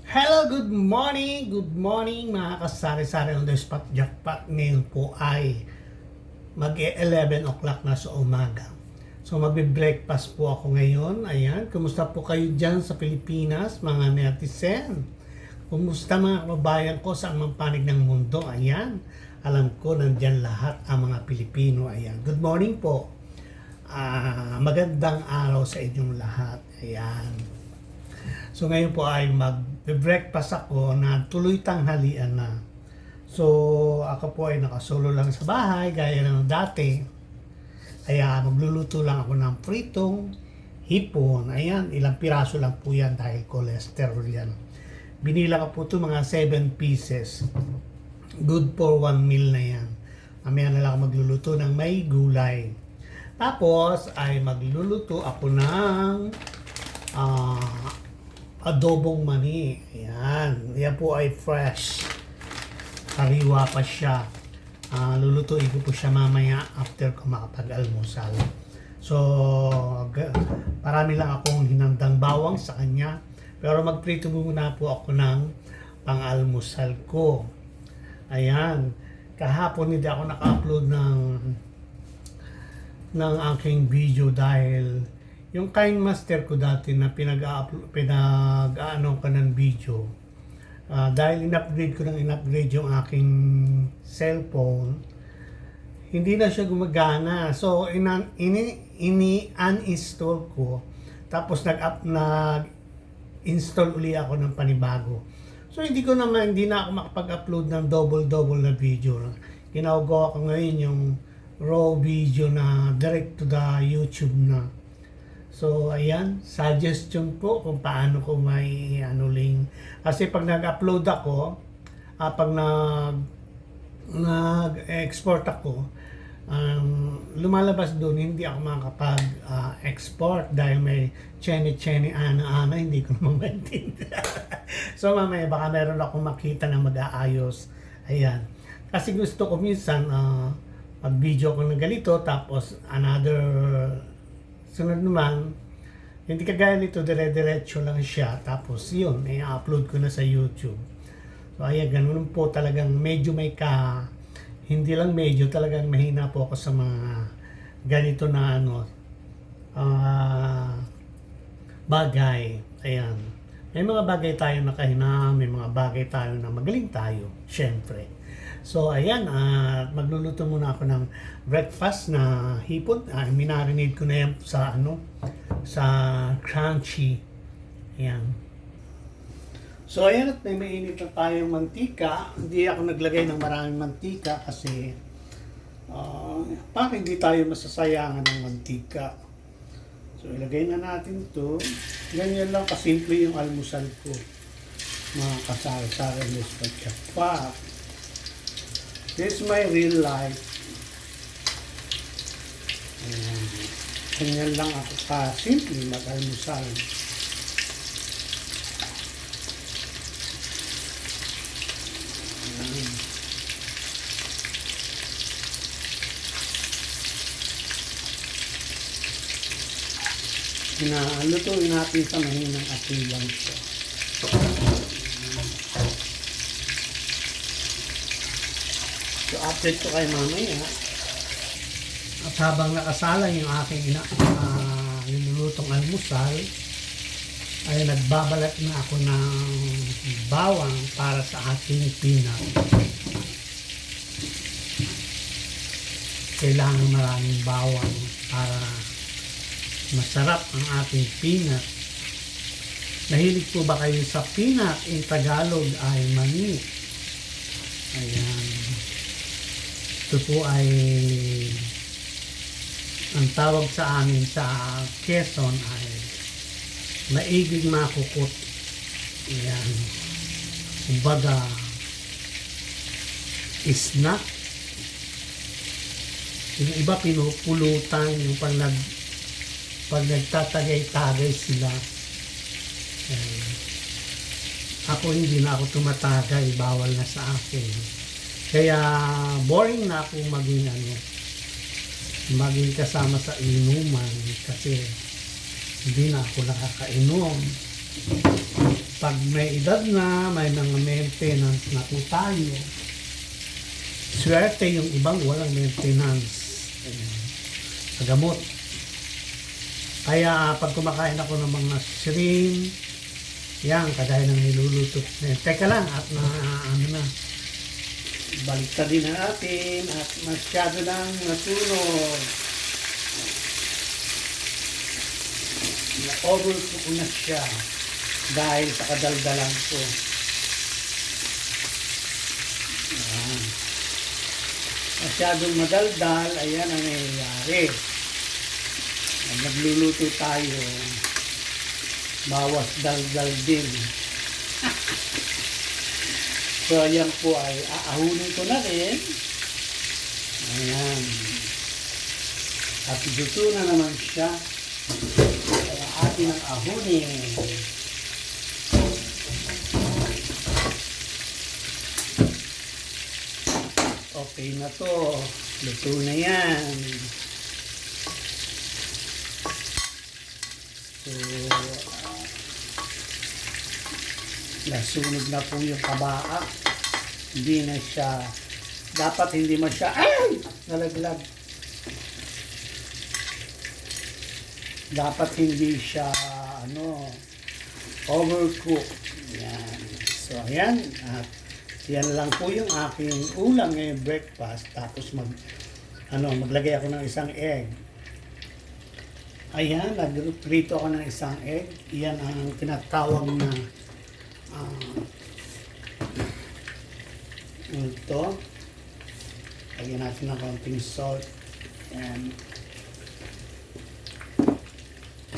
Hello, good morning mga kasari-sari on the spot jackpot. Ngayon po ay mag-11 o'clock na sa umaga. So magbe-breakfast po ako ngayon. Ayan, kumusta po kayo dyan sa Pilipinas, mga netizen? Kumusta mga kababayan ko sa amang panig ng mundo? Ayan, alam ko nandyan lahat ang mga Pilipino. Ayan, good morning po. Magandang araw sa inyong lahat. Ayan. So ngayon po ay mag-breakfast ako na tuloy tanghalian na. So ako po ay nakasolo lang sa bahay gaya ng dati. Kaya magluluto lang ako ng pritong hipon. Ayan, ilang piraso lang po yan dahil cholesterol yan. Binila ko po ito mga 7 pieces. Good for 1 meal na yan. Mamaya na lang ako magluluto ng may gulay. Tapos ay magluluto ako ng adobong mani. Ayan. Yan po ay fresh. Kariwa pa siya. Lulutuin ko po siya mamaya after ko makapag-almusal. So, parami lang akong hinandang bawang sa kanya. Pero magprito muna po ako ng pang-almusal ko. Ayan. Kahapon hindi ako naka-upload ng aking video dahil yung Kind Master ko dati na pinag-ano ka ng video, dahil in-upgrade ko yung aking cellphone, hindi na siya gumagana. So, ini-uninstall ko, tapos nag-install uli ako ng panibago. So, hindi na ako makapag-upload ng double na video. Ginagawa ko ngayon yung raw video na direct to the YouTube na. So, ayan, suggestion po kung paano ko may link. Kasi pag nag-upload ako, pag nag-export ako, lumalabas doon, hindi ako makakapag-export dahil may chene-chene, ana-ana, hindi ko naman maintindihan. So, mamaya baka meron akong makita na mag-aayos. Ayan. Kasi gusto ko minsan, mag-video ko ng ganito, tapos another sunod naman, hindi kagaya nito, dire-diretso lang siya. Tapos yun, i-upload ko na sa YouTube. So ayan, ganun po talagang medyo hindi lang medyo, talagang mahina po ako sa mga ganito na bagay. Ayan. May mga bagay tayo na kahina, may mga bagay tayo na magaling tayo, syempre. So ayan, magluluto muna ako ng breakfast na hipon. Minarinate ko na yan sa crunchy. Ayan. So ayan, at may mainit na tayong mantika. Hindi ako naglagay ng maraming mantika kasi para hindi tayo masasayangan ng mantika. So ilagay na natin to. Ganyan lang kasimple yung almusal ko. Mga kasari-sari pa. This is my real life. Ganyan lang ako simple mag-almusal. Lutuin natin sa mahinang apoy lang siya. So, update ko kayo mamaya. At habang nakasalang yung aking nilulutong almusal, ay nagbabalat na ako ng bawang para sa ating peanut. Kailangan maraming bawang para masarap ang ating peanut. Nahilig po ba kayo sa peanut? In Tagalog ay mani. Ayan. Ito po ay ang tawag sa amin sa Quezon ay maiging makukot. Ayan. Kumbaga, snack. Yung iba pinupulutan, yung pag nagtatagay-tagay sila. Ayan. Ako hindi na ako tumatagay, bawal na sa akin. Kaya boring na ako maging kasama sa inuman kasi hindi na ako nakakainom. pag may edad na, may mga maintenance na po tayo, swerte yung ibang walang maintenance sa gamot. Kaya pag kumakain ako ng mga shrimp, yan, kagaya ng niluluto. Teka lang, at baliktad din natin at masyado nang natulog. Na-overcook na siya dahil sa kadaldalan ko. Ayan. Masyadong madaldal, ayan ang nangyayari. Nagluluto tayo, bawas daldal din. So ayan po ay aahunin ko na rin. Ayan. At luto na naman siya. Kaya atin ang ahunin. Okay na to. Luto na yan. So, nasunog na po yung kabaa. Hindi na siya, dapat hindi man siya, nalaglag. Dapat hindi siya, overcook. Yan. So, ayan. At yan lang po yung aking ulam ngayong breakfast. Tapos maglagay ako ng isang egg. Ayan, nagprito ako ng isang egg. Yan ang tinatawag na ito. Lagyan natin ng konting salt and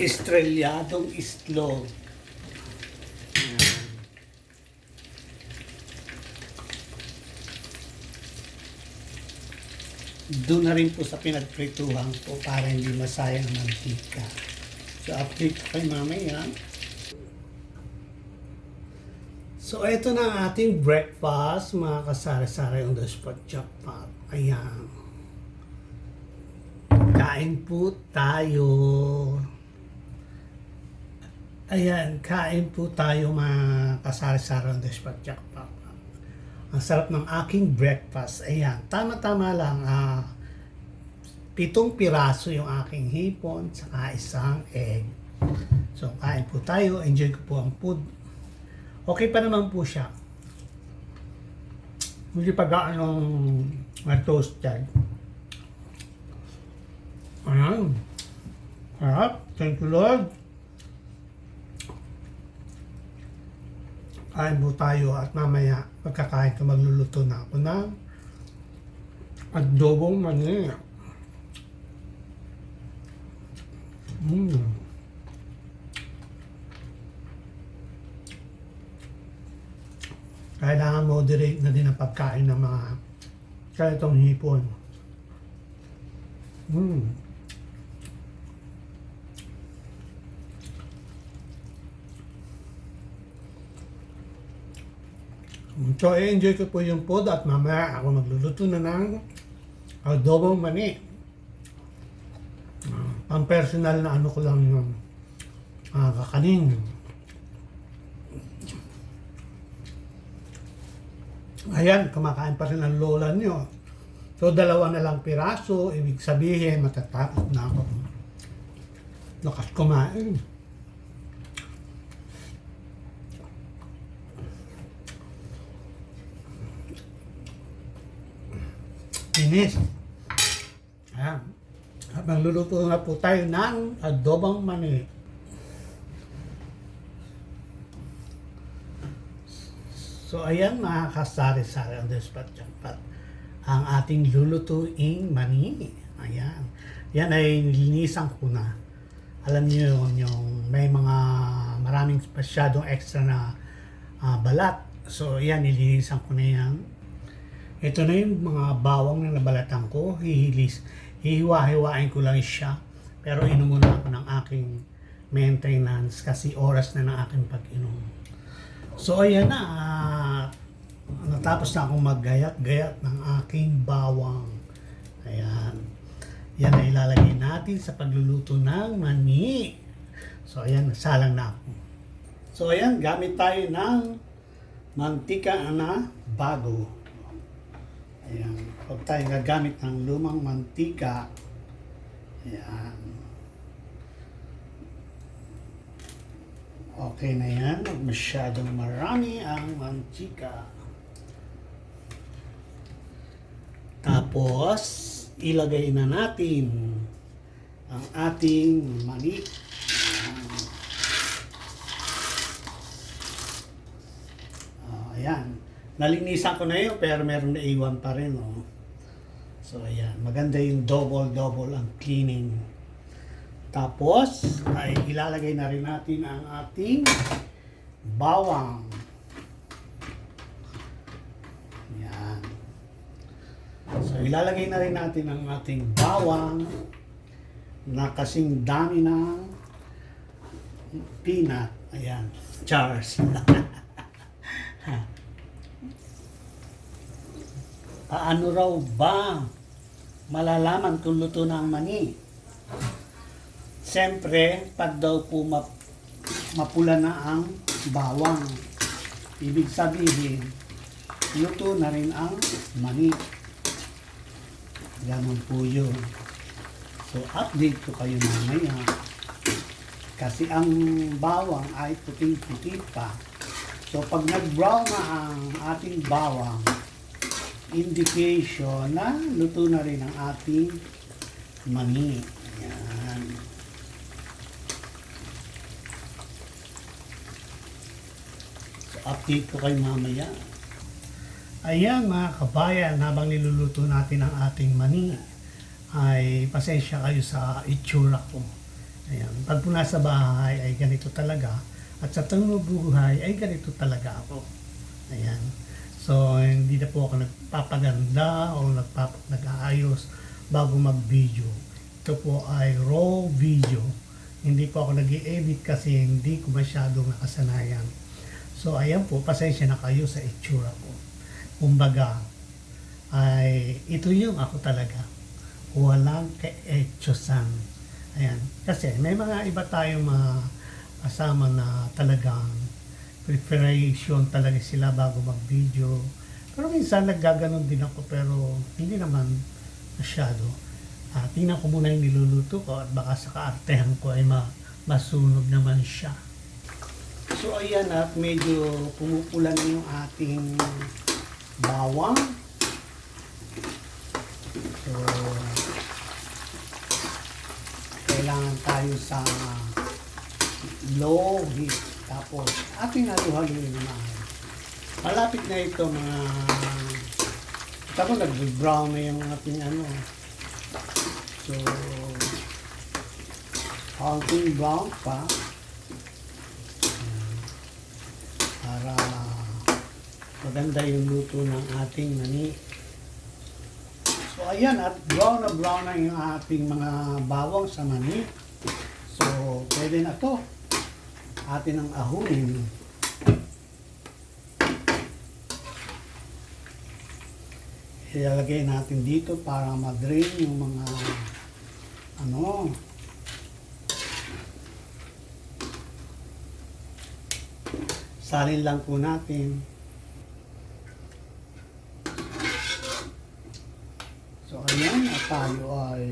estrelladong islog. Doon na rin po sa pinagprituhan po para hindi masayang ang mantika. So, update ko kay mamaya. So, ito na ang ating breakfast, mga kasari-sari on the spot jackpot. Ayan. Kain po tayo. Ayan, kain po tayo mga kasari-sari on the spot jackpot. Ang sarap ng aking breakfast. Ayan, tama-tama lang. 7 piraso yung aking hipon, saka isang egg. So, kain po tayo. Enjoy ko po ang food. Okay pa naman po siya. Hindi pa gaanong toasted. Ayan. Sarap. Thank you, Lord. Kain po tayo at mamaya pagkakain ko magluluto na ako ng adobong mani. Kailangan moderate na din ang pagkain ng mga kalitong hipon. So, enjoy ko po yung food at mamaya ako magluluto na ng adobong mani. Ang personal na ko lang yung kakanin. Ayan, kumakain pa rin ang lola nyo. So, 2 na lang piraso, ibig sabihin, matatapos na ako. Lakas kumain. Finish. Ayan. At magluluto na po tayo ng adobong mani. So, ayan mga kasari-sari on the spot jackpot. Ang ating lulutuing mani. Ayan. Yan ay nilinisan ko na. Alam niyo yung may mga maraming masyadong extra na balat. So, yan, nilinisan ko na yan. Ito na yung mga bawang na nabalatan ko. Hihiwa-hiwain ko lang siya. Pero inom muna ako ng aking maintenance kasi oras na ng aking pag-inom. So, ayan na. Natapos na akong maggayat-gayat ng aking bawang. Ayan. Yan ay ilalagay natin sa pagluluto ng mani. So, ayan. Salang na ako. So ayan, gamit tayo ng mantika na bago. Ayan, huwag tayo gagamit ng lumang mantika. Ayan. Okay na yan, huwag masyadong marami ang mantika. Tapos, ilagay na natin ang ating mani. Ayan. Nalinisan ko na yun, pero meron na iwan pa rin. Oh. So, ayan. Maganda yung double ang cleaning. Tapos, ay ilalagay na rin natin ang ating bawang. Ayan. So, ilalagay na rin natin ang ating bawang na kasing dami ng peanut. Ayan. Chars. Paano raw ba malalaman kung luto na ang mani? Siyempre, pag daw po mapula na ang bawang, ibig sabihin, luto na rin ang mani. Ganun po yun. So, update ko kayo mamaya. Kasi ang bawang ay puting-puti pa. So, pag nag-brown na ang ating bawang, indication na luto na rin ang ating mani. Ayan. So, update ko kayo mamaya. Ayan mga kabayan, habang niluluto natin ang ating mani, ay pasensya kayo sa itsura ko. Ayan. Pag po nasa bahay ay ganito talaga. At sa tunong buhay ay ganito talaga ako. Ayan. So, hindi na po ako nagpapaganda o nag-aayos bago mag-video. Ito po ay raw video. Hindi po ako nag-i-edit kasi hindi ko masyadong nakasanayan. So, ayan po, pasensya na kayo sa itsura ko. Kumbaga, ay ito yung ako talaga. Walang ka-etchosan. Ayan. Kasi may mga iba tayong mga kasama na talagang preparation talaga sila bago mag-video. Pero minsan naggaganon din ako pero hindi naman masyado. Tingnan ko muna yung niluluto ko at baka sa kaartehan ko ay masunog naman siya. So ayan at medyo pumupula na yung ating bawang. So kailangan tayo sa low heat. Tapos, ating halu-haluin naman. Malapit na ito mga... Tapos, nag-brown na yung ating ano. So, counting brown pa. Para maganda yung luto ng ating mani. So, ayan. At brown na yung ating mga bawang sa mani. So, pwede na to. Atin ang ahunin. Ilalagay natin dito para ma-drain yung mga ano. Salin lang po natin. So ayan, at tayo ay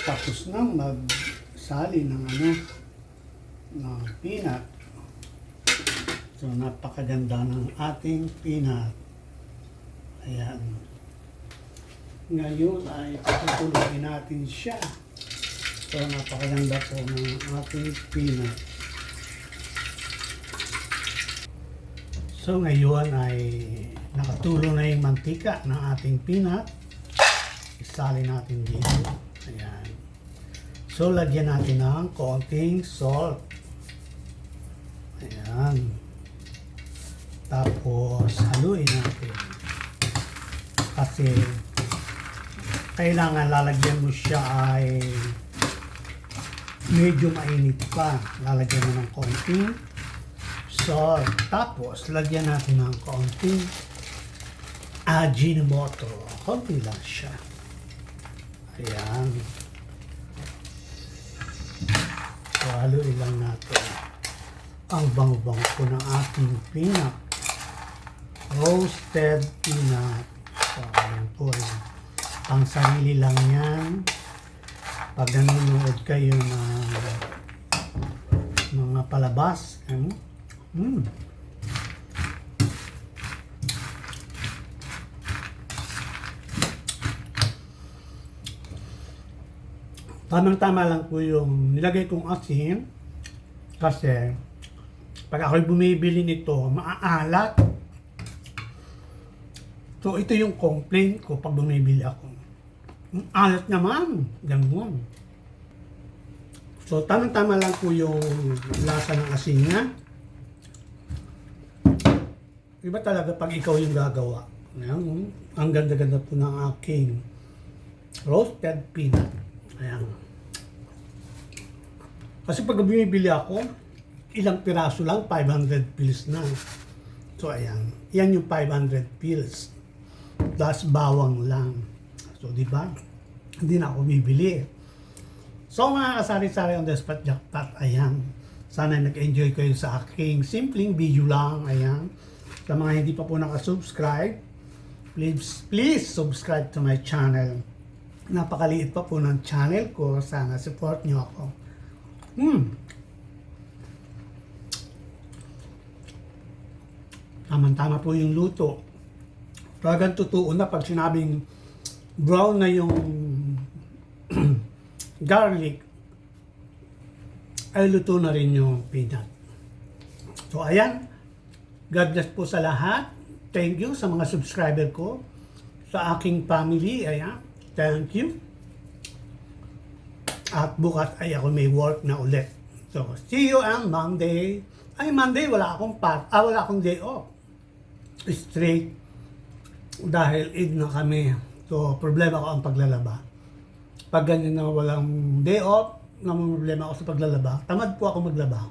tapos nang magsalin ng ano ng peanut. So, napakaganda ng ating peanut. Ayan. Ngayon ay patutuloy natin siya. So, napakaganda po ng ating peanut. So, ngayon ay nakatulo na yung mantika ng ating peanut. Isali natin dito. Ayan. So, lagyan natin ng konting salt. Ayan. Tapos, haluin natin. Kasi, kailangan lalagyan mo siya ay medyo mainit pa. Lalagyan mo ng konting salt. Tapos, lagyan natin ng konting Ajinomoto. Konti lang siya. Ayan. So, haluin lang natin. Ang bango-bango po ng ating peanut. Roasted peanut. So, ayan po. Ayan. Pang sarili lang yan. Pag nanonood kayo ng mga palabas. Tamang-tama lang po yung nilagay kong asin kasi pag ako'y bumibili nito, maaalat. So, ito yung complaint ko pag bumibili ako. Ang alat naman. Ganun. So, tamang-tama lang po yung lasa ng asin niya. Iba talaga pag ikaw yung gagawa. Ayan, ang ganda-ganda po ng aking roasted peanut. Ayan. Kasi pag bumibili ako, ilang piraso lang, 500 pills na. So, ayan. Yan yung 500 pills. Plus, bawang lang. So, di ba? Hindi na ako bibili. So, mga kasari-sari on the spot jackpot, ayan. Sana nag-enjoy kayo sa aking simpleng video lang, ayan. Sa mga hindi pa po nakasubscribe, please subscribe to my channel. Napakaliit pa po ng channel ko. Sana support nyo ako. Tama-tama po yung luto. Talagang totoo na pag sinabing brown na yung garlic, ay luto na rin yung peanut. So, ayan. God bless po sa lahat. Thank you sa mga subscriber ko. Sa aking family, ayan. Thank you. At bukas ay ako may work na ulit. So, see you on Monday. Ay, Monday, wala akong day off. Straight. Dahil Eid na kami. So, problema ko ang paglalaba. Pag ganyan na walang day off, namumroblema ako sa paglalaba, tamad po ako maglaba.